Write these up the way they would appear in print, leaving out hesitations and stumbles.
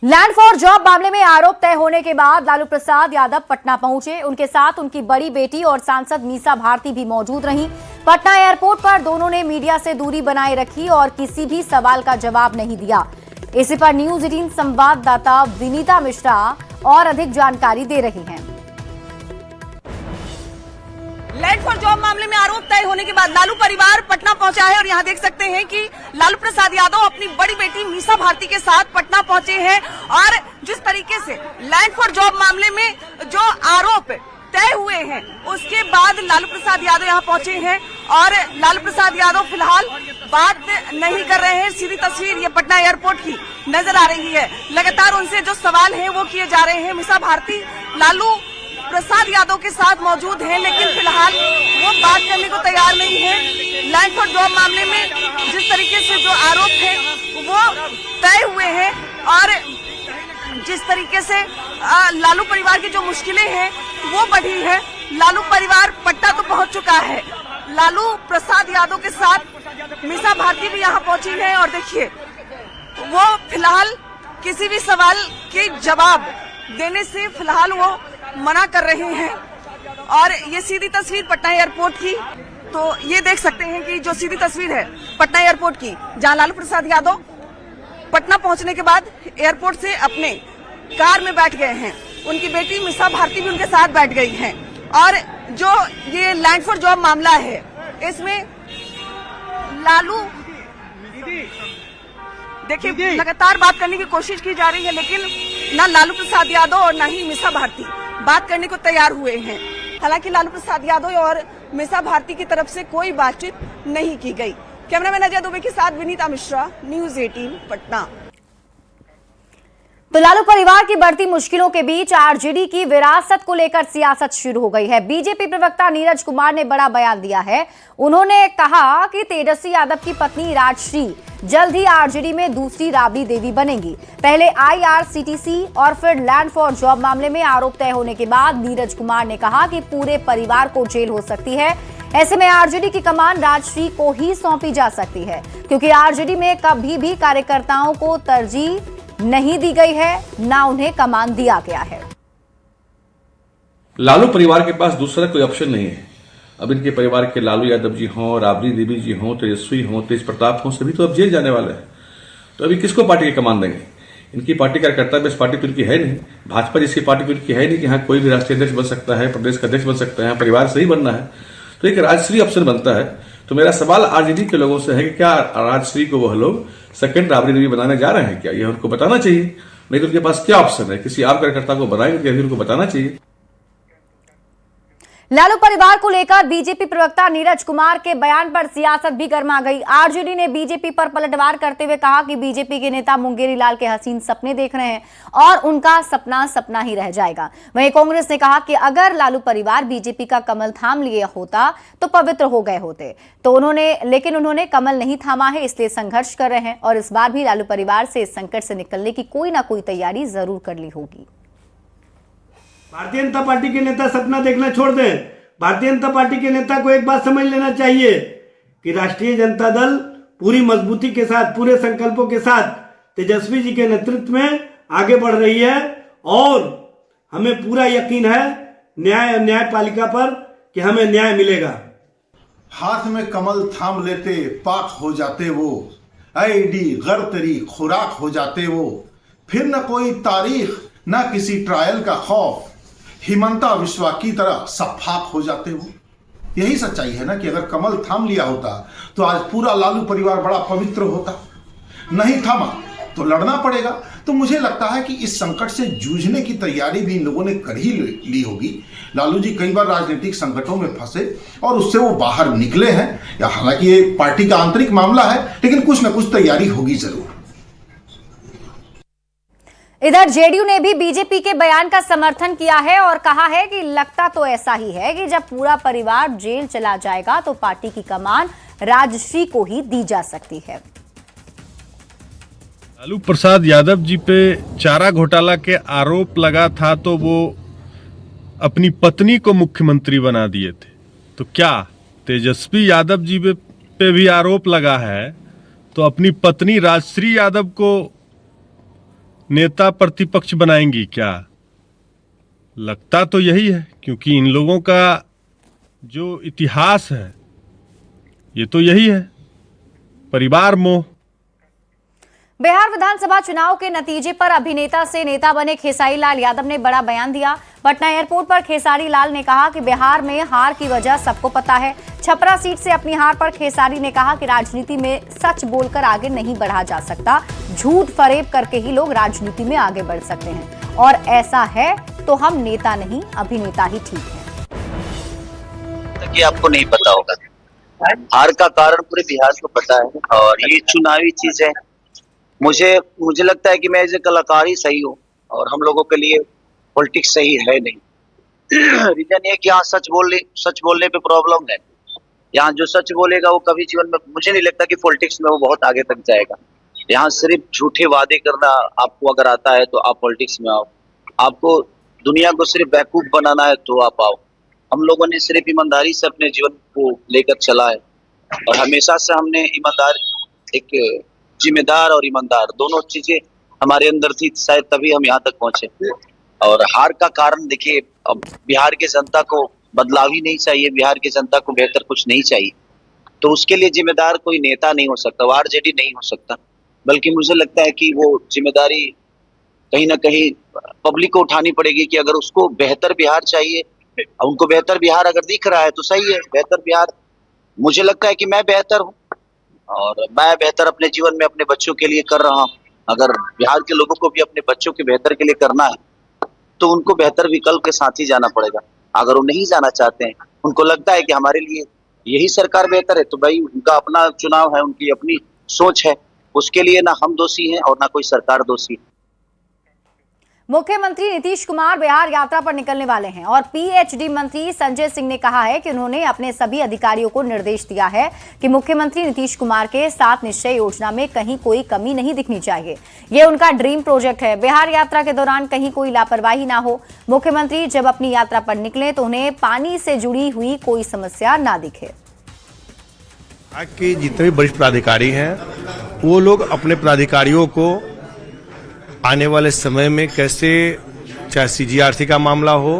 Land for job मामले में आरोप तय होने के बाद लालू प्रसाद यादव पटना पहुंचे। उनके साथ उनकी बड़ी बेटी और सांसद मीसा भारती भी मौजूद रहीं। पटना एयरपोर्ट पर दोनों ने मीडिया से दूरी बनाए रखी और किसी भी सवाल का जवाब नहीं दिया। इसी पर न्यूज 18 संवाददाता विनीता मिश्रा और अधिक जानकारी दे रही हैं। लैंड फॉर जॉब मामले में आरोप तय होने के बाद लालू परिवार पटना पहुंचा है और यहां देख सकते हैं कि लालू प्रसाद यादव अपनी बड़ी बेटी मीसा भारती के साथ पटना पहुंचे हैं। और जिस तरीके से लैंड फॉर जॉब मामले में जो आरोप तय हुए हैं उसके बाद लालू प्रसाद यादव यहां पहुंचे हैं और लालू प्रसाद यादव फिलहाल बात नहीं कर रहे हैं। सीधी तस्वीर ये पटना एयरपोर्ट की नजर आ रही है। लगातार उनसे जो सवाल है वो किए जा रहे हैं। मीसा भारती लालू प्रसाद यादव के साथ मौजूद हैं, लेकिन फिलहाल वो बात करने को तैयार नहीं है। लैंड फॉर जॉब मामले में जिस तरीके से जो आरोप है वो तय हुए हैं और जिस तरीके से लालू परिवार की जो मुश्किलें हैं वो बढ़ी है। लालू परिवार पटना तो पहुंच चुका है। लालू प्रसाद यादव के साथ मीसा भारती भी यहाँ पहुंची है और देखिए वो फिलहाल किसी भी सवाल के जवाब देने से फिलहाल वो मना कर रहे हैं। और ये सीधी तस्वीर पटना एयरपोर्ट की, तो ये देख सकते हैं कि जो सीधी तस्वीर है पटना एयरपोर्ट की, जहां लालू प्रसाद यादव पटना पहुंचने के बाद एयरपोर्ट से अपने कार में बैठ गए हैं। उनकी बेटी मीसा भारती भी उनके साथ बैठ गई हैं। और जो ये लैंड फॉर जॉब मामला है इसमें लालू देखिए लगातार बात करने की कोशिश की जा रही है, लेकिन ना लालू प्रसाद यादव और ना ही मीसा भारती बात करने को तैयार हुए हैं। हालांकि लालू प्रसाद यादव और मीसा भारती की तरफ से कोई बातचीत नहीं की गई। कैमरामैन अजय दुबे के साथ विनीता मिश्रा, न्यूज 18 पटना। तो लालू परिवार की बढ़ती मुश्किलों के बीच आरजेडी की विरासत को लेकर सियासत शुरू हो गई है। बीजेपी प्रवक्ता नीरज कुमार ने बड़ा बयान दिया है। उन्होंने कहा कि तेजस्वी यादव की पत्नी राजश्री जल्द ही आरजेडी में दूसरी राबड़ी देवी बनेंगी। पहले आईआरसीटीसी और फिर लैंड फॉर जॉब मामले में आरोप तय होने के बाद नीरज कुमार ने कहा कि पूरे परिवार को जेल हो सकती है। ऐसे में आरजेडी की कमान राजश्री को ही सौंपी जा सकती है, क्योंकि आरजेडी में कभी भी कार्यकर्ताओं को तरजीह नहीं दी गई है, ना उन्हें कमान दिया गया है। लालू परिवार के पास दूसरा कोई ऑप्शन नहीं है। अब इनके परिवार के लालू यादव जी हों, राबड़ी देवी जी हों, तेजस्वी हों, तेज प्रताप हों, सभी तो अब जेल जाने वाले हैं। तो अभी किसको पार्टी की कमान देंगे? इनकी पार्टी कार्यकर्ता बेस पार्टी तो इनकी है नहीं। भाजपा जैसी पार्टी तो इनकी है नहीं कि हाँ कोई भी राष्ट्रीय अध्यक्ष बन सकता है, प्रदेश का अध्यक्ष बन सकता है, परिवार से ही बनना है। तो एक राजश्री ऑप्शन बनता है। तो मेरा सवाल आरजेडी के लोगों से है कि क्या राजश्री को वह लोग सेकंड राबड़ी देवी बनाने जा रहे हैं? क्या यह उनको बताना चाहिए? नहीं तो उनके पास क्या ऑप्शन है? किसी आम कार्यकर्ता को बनाएंगे तो उनको बताना चाहिए। लालू परिवार को लेकर बीजेपी प्रवक्ता नीरज कुमार के बयान पर सियासत भी गर्मा गई। आरजेडी ने बीजेपी पर पलटवार करते हुए कहा कि बीजेपी के नेता मुंगेरी लाल के हसीन सपने देख रहे हैं और उनका सपना सपना ही रह जाएगा। वहीं कांग्रेस ने कहा कि अगर लालू परिवार बीजेपी का कमल थाम लिए होता तो पवित्र हो गए होते। लेकिन उन्होंने कमल नहीं थामा है, इसलिए संघर्ष कर रहे हैं और इस बार भी लालू परिवार से इस संकट से निकलने की कोई ना कोई तैयारी जरूर कर ली होगी। भारतीय जनता पार्टी के नेता सपना देखना छोड़ दें। भारतीय जनता पार्टी के नेता को एक बात समझ लेना चाहिए कि राष्ट्रीय जनता दल पूरी मजबूती के साथ, पूरे संकल्पों के साथ तेजस्वी जी के नेतृत्व में आगे बढ़ रही है और हमें पूरा यकीन है न्यायपालिका पर कि हमें न्याय मिलेगा। हाथ में कमल थाम लेते पाक हो जाते वो, आईडी गर तेरी खुराक हो जाते वो, फिर न कोई तारीख न किसी ट्रायल का खौफ, हिमंता विश्वा की तरह सफाक हो जाते वो। यही सच्चाई है ना कि अगर कमल थाम लिया होता तो आज पूरा लालू परिवार बड़ा पवित्र होता। नहीं थामा तो लड़ना पड़ेगा। तो मुझे लगता है कि इस संकट से जूझने की तैयारी भी इन लोगों ने कर ही ली होगी। लालू जी कई बार राजनीतिक संकटों में फंसे और उससे वो बाहर निकले हैं। या हालांकि ये पार्टी का आंतरिक मामला है, लेकिन कुछ ना कुछ तैयारी होगी जरूर। इधर जेडीयू ने भी बीजेपी के बयान का समर्थन किया है और कहा है कि लगता तो ऐसा ही है कि जब पूरा परिवार जेल चला जाएगा तो पार्टी की कमान राजश्री को ही दी जा सकती है। लालू प्रसाद यादव जी पे चारा घोटाला के आरोप लगा था तो वो अपनी पत्नी को मुख्यमंत्री बना दिए थे। तो क्या तेजस्वी यादव जी पे भी आरोप लगा है तो अपनी पत्नी राजश्री यादव को नेता प्रतिपक्ष बनाएंगी क्या? लगता तो यही है, क्योंकि इन लोगों का जो इतिहास है ये तो यही है, परिवार मोह। बिहार विधानसभा चुनाव के नतीजे पर अभिनेता से नेता बने खेसारी लाल यादव ने बड़ा बयान दिया। पटना एयरपोर्ट पर खेसारी लाल ने कहा कि बिहार में हार की वजह सबको पता है। छपरा सीट से अपनी हार पर खेसारी ने कहा कि राजनीति में सच बोलकर आगे नहीं बढ़ा जा सकता, झूठ फरेब करके ही लोग राजनीति में आगे बढ़ सकते हैं, और ऐसा है तो हम नेता नहीं अभिनेता ही ठीक है। कि आपको नहीं पता होगा, हार का कारण पूरे बिहार को पता है, और ये चुनावी चीज है। मुझे लगता है कि मैं एज ए कलाकार ही सही हूँ, और हम लोगों के लिए पॉलिटिक्स सही है नहीं। रीजन ये कि यहाँ सच बोलने पे प्रॉब्लम है। यहाँ जो सच बोलेगा वो कभी जीवन में, मुझे नहीं लगता कि पॉलिटिक्स में वो बहुत आगे तक जाएगा। यहाँ सिर्फ झूठे वादे करना आपको अगर आता है तो आप पॉलिटिक्स में आओ। आपको दुनिया को सिर्फ बेवकूफ बनाना है तो आप आओ। हम लोगों ने सिर्फ ईमानदारी से अपने जीवन को लेकर चला है, और हमेशा से हमने एक जिम्मेदार और ईमानदार दोनों चीजें हमारे अंदर थी, शायद तभी हम यहाँ तक पहुंचे। और हार का कारण देखिए, अब बिहार के जनता को बदलाव ही नहीं चाहिए, बिहार की जनता को बेहतर कुछ नहीं चाहिए, तो उसके लिए जिम्मेदार कोई नेता नहीं हो सकता, वो आरजेडी नहीं हो सकता। बल्कि मुझे लगता है कि वो जिम्मेदारी कहीं ना कहीं पब्लिक को उठानी पड़ेगी कि अगर उसको बेहतर बिहार चाहिए, उनको बेहतर बिहार अगर दिख रहा है तो सही है। बेहतर बिहार, मुझे लगता है कि मैं बेहतर हूँ, और मैं बेहतर अपने जीवन में अपने बच्चों के लिए कर रहा हूँ। अगर बिहार के लोगों को भी अपने बच्चों के बेहतर के लिए करना है तो उनको बेहतर विकल्प के साथ ही जाना पड़ेगा। अगर वो नहीं जाना चाहते हैं, उनको लगता है कि हमारे लिए यही सरकार बेहतर है, तो भाई उनका अपना चुनाव है, उनकी अपनी सोच है, उसके लिए ना हम दोषी हैं और ना कोई सरकार दोषी है। मुख्यमंत्री नीतीश कुमार बिहार यात्रा पर निकलने वाले हैं, और पीएचडी मंत्री संजय सिंह ने कहा है कि उन्होंने अपने सभी अधिकारियों को निर्देश दिया है कि मुख्यमंत्री नीतीश कुमार के 7 निश्चय योजना में कहीं कोई कमी नहीं दिखनी चाहिए। ये उनका ड्रीम प्रोजेक्ट है। बिहार यात्रा के दौरान कहीं कोई लापरवाही ना हो। मुख्यमंत्री जब अपनी यात्रा पर निकले तो उन्हें पानी से जुड़ी हुई कोई समस्या ना दिखे। आज के जितने भी वरिष्ठ पदाधिकारी हैं वो लोग अपने पदाधिकारियों को आने वाले समय में कैसे, चाहे सीजीआरसी का मामला हो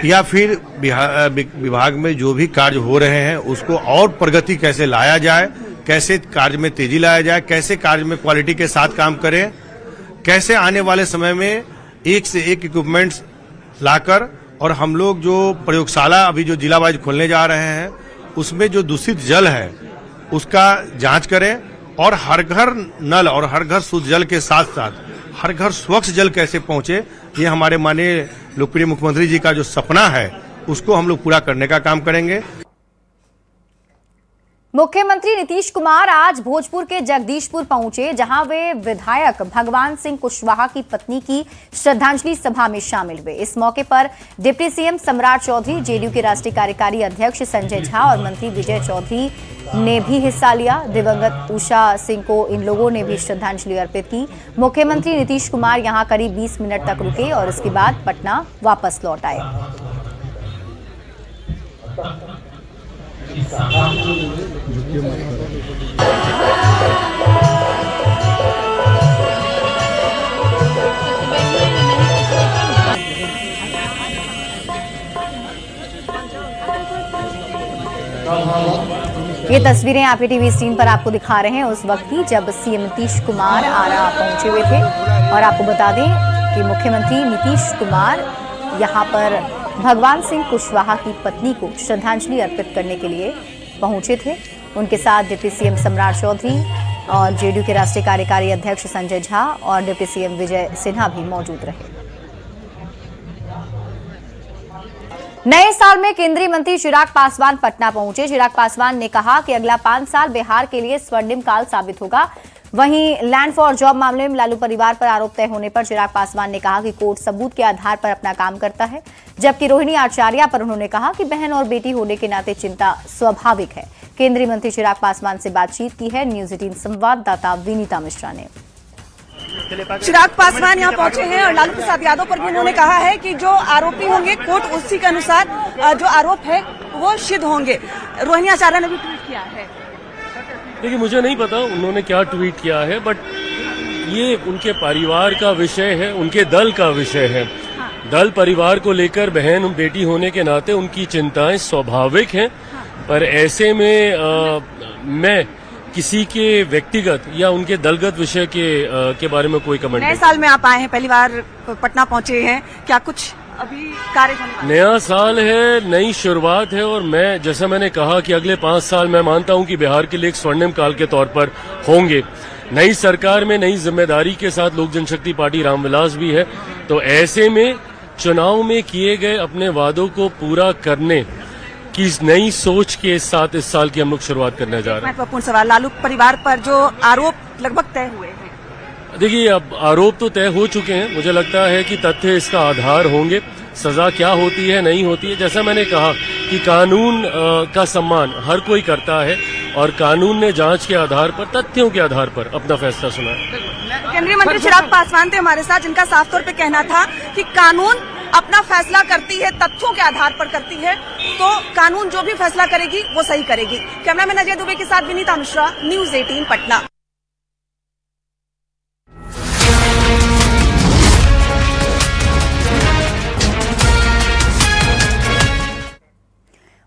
या फिर विभाग में जो भी कार्य हो रहे हैं उसको और प्रगति कैसे लाया जाए, कैसे कार्य में तेजी लाया जाए, कैसे कार्य में क्वालिटी के साथ काम करें, कैसे आने वाले समय में एक से एक इक्विपमेंट्स लाकर, और हम लोग जो प्रयोगशाला अभी जो जिला वाइज खोलने जा रहे हैं उसमें जो दूषित जल है उसका जांच करें, और हर घर नल और हर घर शुद्ध जल के साथ साथ हर घर स्वच्छ जल कैसे पहुंचे, ये हमारे माननीय लोकप्रिय मुख्यमंत्री जी का जो सपना है उसको हम लोग पूरा करने का काम करेंगे। मुख्यमंत्री नीतीश कुमार आज भोजपुर के जगदीशपुर पहुंचे, जहां वे विधायक भगवान सिंह कुशवाहा की पत्नी की श्रद्धांजलि सभा में शामिल हुए। इस मौके पर डिप्टी सीएम सम्राट चौधरी, जेडीयू के राष्ट्रीय कार्यकारी अध्यक्ष संजय झा और मंत्री विजय चौधरी ने भी हिस्सा लिया। दिवंगत उषा सिंह को इन लोगों ने भी श्रद्धांजलि अर्पित की। मुख्यमंत्री नीतीश कुमार यहां करीब 20 मिनट तक रुके और इसके बाद पटना वापस लौट आए। ये तस्वीरें आपके टीवी स्क्रीन पर आपको दिखा रहे हैं उस वक्त की जब सीएम नीतीश कुमार आरा पहुंचे हुए थे। और आपको बता दें कि मुख्यमंत्री नीतीश कुमार यहां पर भगवान सिंह कुशवाहा की पत्नी को श्रद्धांजलि अर्पित करने के लिए पहुंचे थे। उनके साथ डिप्टी सीएम सम्राट चौधरी और जेडीयू के राष्ट्रीय कार्यकारी अध्यक्ष संजय झा और डिप्टी सीएम विजय सिन्हा भी मौजूद रहे। नए साल में केंद्रीय मंत्री चिराग पासवान पटना पहुंचे। चिराग पासवान ने कहा कि अगला 5 साल बिहार के लिए स्वर्णिम काल साबित होगा। वहीं लैंड फॉर जॉब मामले में लालू परिवार पर आरोप तय होने पर चिराग पासवान ने कहा कि कोर्ट सबूत के आधार पर अपना काम करता है। जबकि रोहिणी आचार्य पर उन्होंने कहा कि बहन और बेटी होने के नाते चिंता स्वाभाविक है। केंद्रीय मंत्री चिराग पासवान से बातचीत की है न्यूज 18 संवाददाता विनीता मिश्रा ने। चिराग पासवान यहाँ पहुंचे हैं और लालू प्रसाद यादव पर भी उन्होंने कहा है कि जो आरोपी होंगे कोर्ट उसी के अनुसार जो आरोप है वो सिद्ध होंगे। रोहिणी आचार्य ने भी ट्वीट किया है। देखिए मुझे नहीं पता उन्होंने क्या ट्वीट किया है, बट ये उनके परिवार का विषय है, उनके दल का विषय है। दल परिवार को लेकर बहन बेटी होने के नाते उनकी चिंताएं स्वाभाविक हैं, पर ऐसे में मैं किसी के व्यक्तिगत या उनके दलगत विषय के बारे में कोई कमेंट नए नहीं। साल में आप आए हैं, पहली बार पटना पहुंचे हैं, क्या कुछ अभी कार्य होने वाला है? नया साल है, नई शुरुआत है, और मैं जैसा मैंने कहा कि अगले 5 साल मैं मानता हूं कि बिहार के लिए एक स्वर्णिम काल के तौर पर होंगे। नई सरकार में नई जिम्मेदारी के साथ लोक जनशक्ति पार्टी रामविलास भी है, तो ऐसे में चुनाव में किए गए अपने वादों को पूरा करने की नई सोच के साथ इस साल की हम लोग शुरुआत करने जा रहे हैं। महत्वपूर्ण सवाल, लालू परिवार पर जो आरोप लगभग तय हुए हैं। देखिए, अब आरोप तो तय हो चुके हैं, मुझे लगता है कि तथ्य इसका आधार होंगे। सजा क्या होती है, नहीं होती है, जैसा मैंने कहा कि कानून का सम्मान हर कोई करता है, और कानून ने जांच के आधार पर, तथ्यों के आधार पर अपना फैसला सुना है। केंद्रीय मंत्री चिराग पासवान थे हमारे साथ, जिनका साफ तौर पे कहना था कि कानून अपना फैसला करती है, तथ्यों के आधार पर करती है, तो कानून जो भी फैसला करेगी वो सही करेगी। कैमरामैन अजय दुबे के साथ विनीता मिश्रा, न्यूज 18 पटना।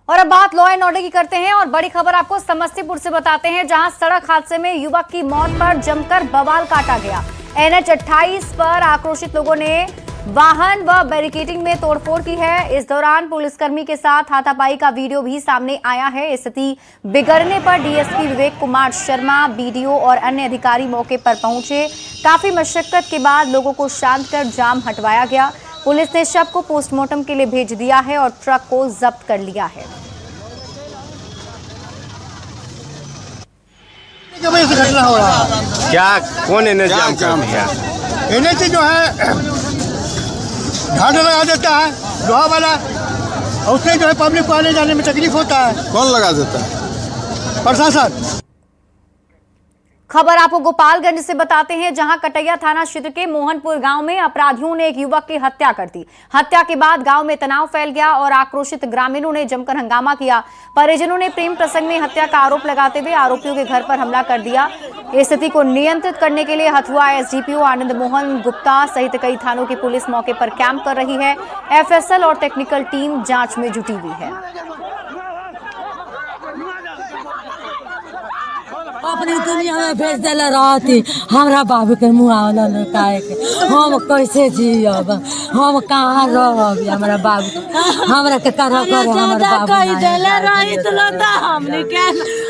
और अब बात लॉ एंड ऑर्डर की करते हैं और बड़ी खबर आपको समस्तीपुर से बताते हैं, जहां सड़क हादसे में युवक की मौत पर जमकर बवाल काटा गया। NH 28 पर आक्रोशित लोगों ने वाहन व बैरिकेडिंग में तोड़फोड़ की है। इस दौरान पुलिसकर्मी के साथ हाथापाई का वीडियो भी सामने आया है। स्थिति बिगड़ने पर डीएसपी विवेक कुमार शर्मा, बीडीओ और अन्य अधिकारी मौके पर पहुंचे। काफी मशक्कत के बाद लोगों को शांत कर जाम हटवाया गया। पुलिस ने शव को पोस्टमार्टम के लिए भेज दिया है और ट्रक को जब्त कर लिया है। घटना हो रहा क्या, कौन NH जाम कर दिया? NH जो है ढाल लगा देता है लोहा वाला, और उससे जो है पब्लिक को आने जाने में तकलीफ होता है। कौन लगा देता है? प्रशासन। खबर आपको गोपालगंज से बताते हैं, जहां कटैया थाना क्षेत्र के मोहनपुर गांव में अपराधियों ने एक युवक की हत्या कर दी। हत्या के बाद गांव में तनाव फैल गया और आक्रोशित ग्रामीणों ने जमकर हंगामा किया। परिजनों ने प्रेम प्रसंग में हत्या का आरोप लगाते हुए आरोपियों के घर पर हमला कर दिया। स्थिति को नियंत्रित करने के लिए हथुआ एसडीपीओ आनंद मोहन गुप्ता सहित कई थानों की पुलिस मौके पर कैंप कर रही है। FSL और टेक्निकल टीम जांच में जुटी हुई है। अपनी दुनिया में भेज देला रहती, हमरा बाबू के मुआवला लौटाए के हम कैसे जियब, हम कहाँ रहब? हमरा बाबू हमरा के तरह करे, हमरा बाबू कह देले रही तो लता हमने के।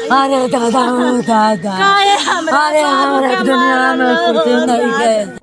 अरे दादा ओ दादा, अरे हमरा दुनिया में कुछ नहीं है।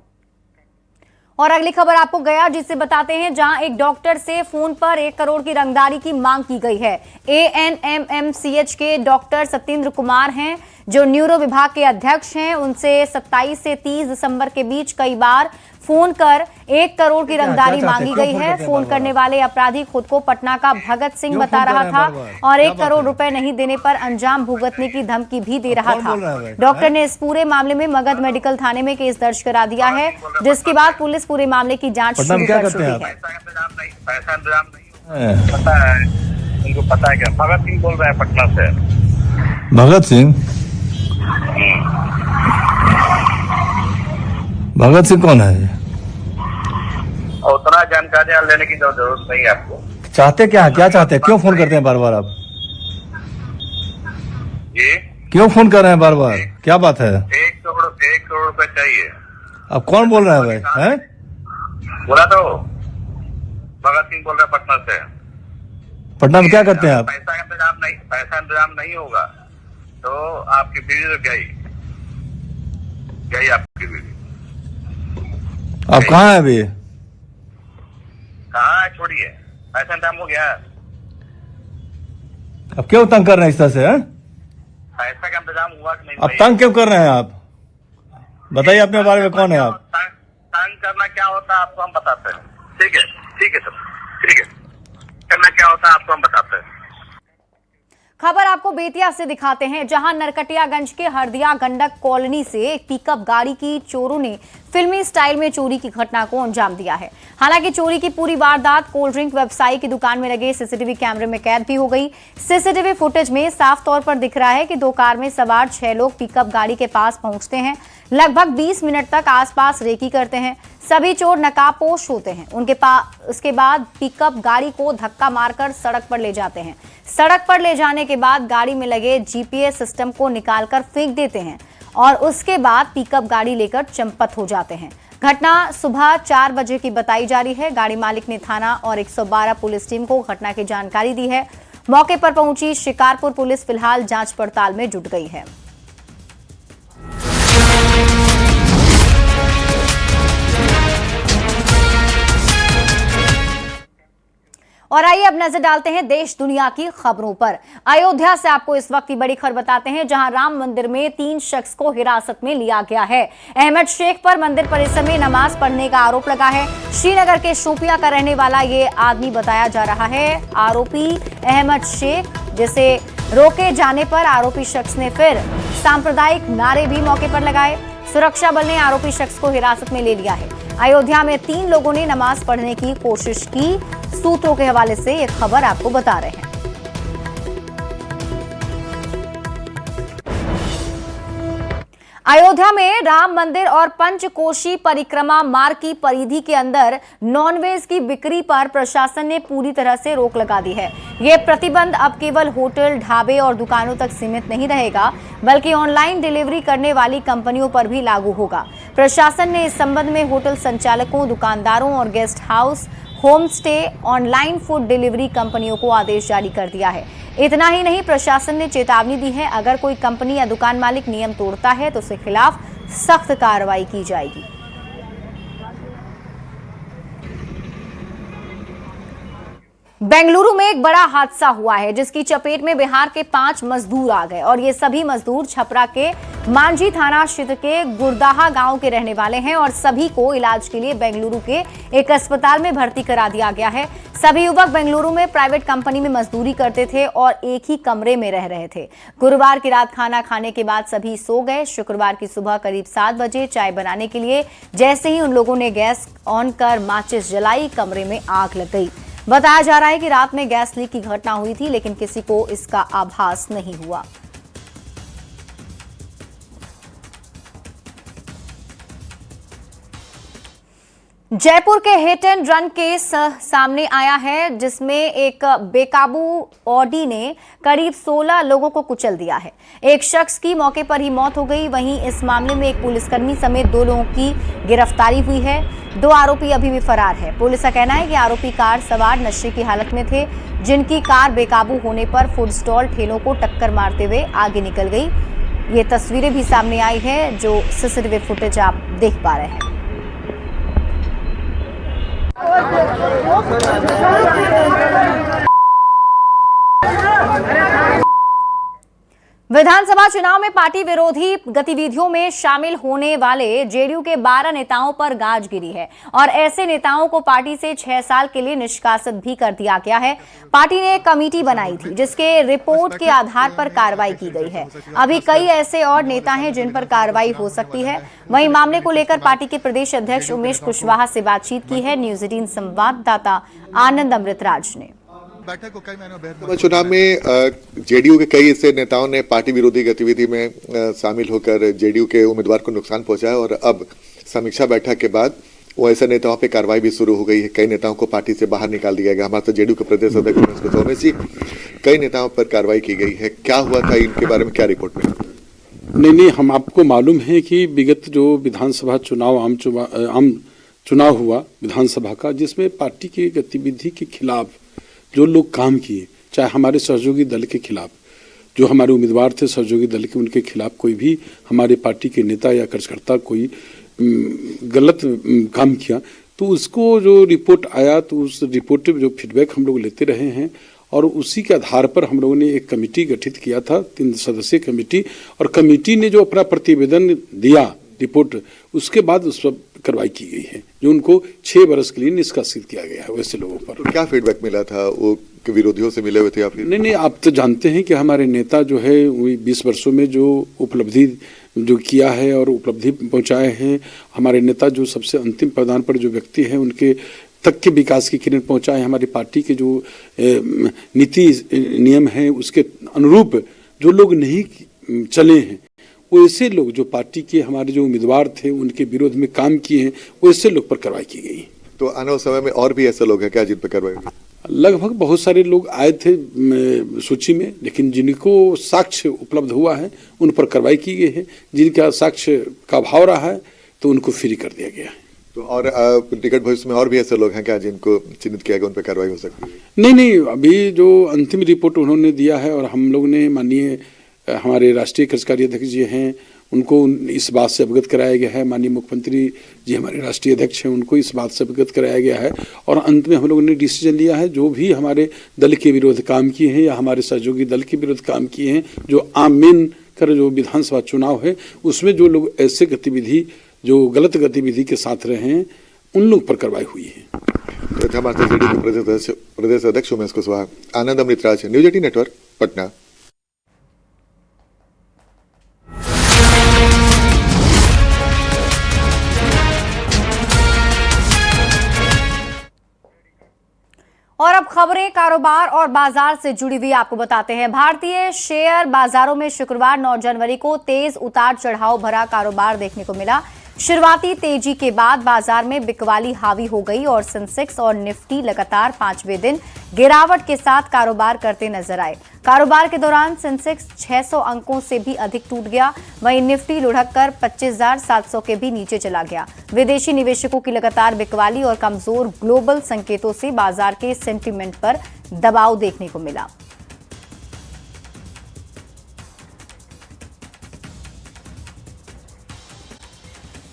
और अगली खबर आपको गया जिससे बताते हैं, जहां एक डॉक्टर से फोन पर 1 करोड़ की रंगदारी की मांग की गई है। ANMMCH के डॉक्टर सत्येंद्र कुमार हैं, जो न्यूरो विभाग के अध्यक्ष हैं। उनसे 27 से 30 दिसंबर के बीच कई बार फोन कर 1 करोड़ की रंगदारी मांगी गई है। फोन करने वाले अपराधी खुद को पटना का भगत सिंह बता रहा था और 1 करोड़ रुपए नहीं देने पर अंजाम भुगतने की धमकी भी दे रहा था। डॉक्टर ने इस पूरे मामले में मगध मेडिकल थाने में केस दर्ज करा दिया है, जिसके बाद पुलिस पूरे मामले की जांच शुरू कर चुकी है। पैसा इंतजाम नहीं पता है, उनको पता है क्या? भगत सिंह बोल रहे हैं पटना से। भगत सिंह? भगत सिंह कौन है? उतना जानकारियां लेने की जरूरत नहीं है आपको। चाहते क्या है, क्या चाहते हैं, क्यों फोन करते हैं बार बार आप? ये क्यों फोन कर रहे हैं बार बार, क्या बात है? 1 करोड़ रुपए चाहिए। अब कौन बोल रहा है भाई? हैं? बोला तो भगत सिंह बोल रहे हैं पटना से। पटना में क्या करते हैं आप? पैसा इंतजाम नहीं होगा तो आपकी बीवी तो गई आपकी बीवी। आप कहाँ हैं अभी? कहाँ है, छोड़िए, पैसा इंतजाम हो गया। अब क्यों तंग कर रहे हैं इस तरह से? हैं? पैसा का इंतजाम हुआ कि नहीं? अब तंग क्यों कर रहे हैं आप? बताइए अपने बारे में, कौन है आप? तंग करना क्या होता है आपको हम बताते हैं। ठीक है सर, ठीक है। करना क्या होता है आपको हम बताते हैं। खबर आपको बेतिया से दिखाते हैं, जहां नरकटियागंज के हरदिया गंडक कॉलोनी से एक पिकअप गाड़ी की चोरों ने फिल्मी स्टाइल में चोरी की घटना को अंजाम दिया है। हालांकि चोरी की पूरी वारदात कोल्ड ड्रिंक व्यवसायी की दुकान में लगे सीसीटीवी कैमरे में कैद भी हो गई। सीसीटीवी फुटेज में साफ तौर पर दिख रहा है कि 2 कार में सवार 6 लोग पिकअप गाड़ी के पास पहुंचते हैं। लगभग 20 मिनट तक आसपास रेकी करते हैं। सभी चोर नकाबपोश होते हैं। उसके बाद पिकअप गाड़ी को धक्का मारकर सड़क पर ले जाते हैं। सड़क पर ले जाने के बाद गाड़ी में लगे जीपीएस सिस्टम को निकालकर फेंक देते हैं और उसके बाद पिकअप गाड़ी लेकर चंपत हो जाते हैं। घटना सुबह 4 बजे की बताई जा रही है। गाड़ी मालिक ने थाना और 112 पुलिस टीम को घटना की जानकारी दी है। मौके पर पहुंची शिकारपुर पुलिस फिलहाल जांच पड़ताल में जुट गई है। और आइए अब नजर डालते हैं देश दुनिया की खबरों पर। अयोध्या से आपको इस वक्त की बड़ी खबर बताते हैं, जहां राम मंदिर में 3 शख्स को हिरासत में लिया गया है। अहमद शेख पर मंदिर परिसर में नमाज पढ़ने का आरोप लगा है। श्रीनगर के शोपिया का रहने वाला ये आदमी बताया जा रहा है। आरोपी अहमद शेख, जिसे रोके जाने पर आरोपी शख्स ने फिर सांप्रदायिक नारे भी मौके पर लगाए। सुरक्षा बल ने आरोपी शख्स को हिरासत में ले लिया है। अयोध्या में 3 लोगों ने नमाज पढ़ने की कोशिश की। सूत्रों के हवाले से ये खबर आपको बता रहे हैं। अयोध्या में राम मंदिर और पंचकोशी परिक्रमा मार्ग की परिधि के अंदर नॉनवेज की बिक्री पर प्रशासन ने पूरी तरह से रोक लगा दी है। यह प्रतिबंध अब केवल होटल, ढाबे और दुकानों तक सीमित नहीं रहेगा, बल्कि ऑनलाइन डिलीवरी करने वाली कंपनियों पर भी लागू होगा। प्रशासन ने इस संबंध में होटल संचालकों, दुकानदारों और guest house, home stay, online food delivery कंपनियों को आदेश जारी कर दिया है। इतना ही नहीं, प्रशासन ने चेतावनी दी है, अगर कोई कंपनी या दुकान मालिक नियम तोड़ता है तो उसके खिलाफ सख्त कार्रवाई की जाएगी। बेंगलुरु में एक बड़ा हादसा हुआ है, जिसकी चपेट में बिहार के 5 मजदूर आ गए और ये सभी मजदूर छपरा के मांझी थाना क्षेत्र के गुरदाहा गांव के रहने वाले हैं और सभी को इलाज के लिए बेंगलुरु के एक अस्पताल में भर्ती करा दिया गया है। सभी युवक बेंगलुरु में प्राइवेट कंपनी में मजदूरी करते थे और एक ही कमरे में रह रहे थे। गुरुवार की रात खाना खाने के बाद सभी सो गए। शुक्रवार की सुबह करीब 7 बजे चाय बनाने के लिए जैसे ही उन लोगों ने गैस ऑन कर माचिस जलाई, कमरे में आग लग गई। बताया जा रहा है कि रात में गैस लीक की घटना हुई थी, लेकिन किसी को इसका आभास नहीं हुआ। जयपुर के हिट एंड रन केस सामने आया है, जिसमें एक बेकाबू ऑडी ने करीब 16 लोगों को कुचल दिया है। एक शख्स की मौके पर ही मौत हो गई। वहीं इस मामले में एक पुलिसकर्मी समेत 2 लोगों की गिरफ्तारी हुई है। 2 आरोपी अभी भी फरार है। पुलिस का कहना है कि आरोपी कार सवार नशे की हालत में थे, जिनकी कार बेकाबू होने पर फूड स्टॉल ठेलों को टक्कर मारते हुए आगे निकल गई। ये तस्वीरें भी सामने आई है, जो सीसीटीवी फुटेज आप देख पा रहे हैं। विधानसभा चुनाव में पार्टी विरोधी गतिविधियों में शामिल होने वाले जेडीयू के 12 नेताओं पर गाज गिरी है और ऐसे नेताओं को पार्टी से 6 साल के लिए निष्कासित भी कर दिया गया है। पार्टी ने एक कमेटी बनाई थी, जिसके रिपोर्ट के आधार पर कार्रवाई की गई है। अभी कई ऐसे और नेता हैं जिन पर कार्रवाई हो सकती है। वहीं मामले को लेकर पार्टी के प्रदेश अध्यक्ष उमेश कुशवाहा से बातचीत की है न्यूज 18 संवाददाता आनंद अमृतराज ने। चुनाव में जेडीयू के कई ऐसे नेताओं ने पार्टी विरोधी गतिविधि में शामिल होकर जेडीयू के उम्मीदवार को नुकसान पहुंचाया और अब समीक्षा बैठक के बाद वो ऐसे नेताओं पे कार्रवाई भी शुरू हो गई है। कई नेताओं को पार्टी से बाहर निकाल दिया गया। हमारे साथ जेडीयू के प्रदेश अध्यक्ष उमेश जी, कई नेताओं पर कार्रवाई की गई है, क्या हुआ था, इनके बारे में क्या रिपोर्ट में? नहीं, हम आपको मालूम है कि विगत जो विधानसभा चुनाव आम चुनाव हुआ विधानसभा का, जिसमें पार्टी की गतिविधि के खिलाफ जो लोग काम किए, चाहे हमारे सहयोगी दल के खिलाफ, जो हमारे उम्मीदवार थे सहयोगी दल के, उनके खिलाफ कोई भी हमारे पार्टी के नेता या कार्यकर्ता कोई गलत काम किया, तो उसको जो रिपोर्ट आया, तो उस रिपोर्ट में जो फीडबैक हम लोग लेते रहे हैं और उसी के आधार पर हम लोगों ने एक कमेटी गठित किया था, 3 सदस्यीय कमेटी, और कमेटी ने जो अपना प्रतिवेदन दिया रिपोर्ट, उसके बाद उस पर कार्रवाई की गई है, जो उनको 6 वर्ष के लिए निष्कासित किया गया है वैसे लोगों पर। तो क्या फीडबैक मिला था? वो के विरोधियों से मिले हुए थे आप? नहीं, आप तो जानते हैं कि हमारे नेता जो है 20 वर्षों में जो उपलब्धि जो किया है और उपलब्धि पहुंचाए हैं, हमारे नेता जो सबसे अंतिम पायदान पर जो व्यक्ति हैं उनके तक के विकास की किरण पहुंचाए, हमारी पार्टी के जो नीति नियम हैं उसके अनुरूप जो लोग नहीं चले हैं, वो ऐसे लोग जो पार्टी के हमारे जो उम्मीदवार थे उनके विरोध में काम किए हैं, वो ऐसे लोग पर कार्रवाई की गई। तो आने वाले समय में और भी ऐसे लोग हैं क्या जिन पर कार्रवाई होगी? लगभग बहुत सारे लोग आए थे सूची में, लेकिन जिनको साक्ष्य उपलब्ध हुआ है उन पर कार्रवाई की गई है। जिनका साक्ष्य का अभाव रहा है तो उनको फ्री कर दिया गया है। तो और निकट भविष्य में और भी ऐसे लोग हैं क्या जिनको चिन्हित किया गया, उन पर कार्रवाई हो सकती है? नहीं, अभी जो अंतिम रिपोर्ट उन्होंने दिया है और हम लोग ने माननीय हमारे राष्ट्रीय कार्यकारी अध्यक्ष जी हैं उनको इस बात से अवगत कराया गया है, माननीय मुख्यमंत्री जी हमारे राष्ट्रीय अध्यक्ष हैं उनको इस बात से अवगत कराया गया है, और अंत में हम लोगों ने डिसीजन लिया है जो भी हमारे दल के विरोध काम किए हैं या हमारे सहयोगी दल के विरोध काम किए हैं, जो आम मेन कर जो विधानसभा चुनाव है उसमें जो लोग ऐसे गतिविधि जो गलत गतिविधि के साथ रहे हैं उन लोग पर कार्रवाई हुई है। तो हमारे जेडीयू के प्रदेश अध्यक्ष उमेश कुशवाहा। आनंद अमृतराज, न्यूज 18 नेटवर्क, पटना। और अब खबरें कारोबार और बाजार से जुड़ी हुई आपको बताते हैं। भारतीय शेयर बाजारों में शुक्रवार 9 जनवरी को तेज उतार चढ़ाव भरा कारोबार देखने को मिला। शुरुआती तेजी के बाद बाजार में बिकवाली हावी हो गई और सेंसेक्स और निफ्टी लगातार 5वें दिन गिरावट के साथ कारोबार करते नजर आए। कारोबार के दौरान सेंसेक्स 600 अंकों से भी अधिक टूट गया, वहीं निफ्टी लुढ़ककर 25,700 के भी नीचे चला गया। विदेशी निवेशकों की लगातार बिकवाली और कमजोर ग्लोबल संकेतों से बाजार के सेंटीमेंट पर दबाव देखने को मिला।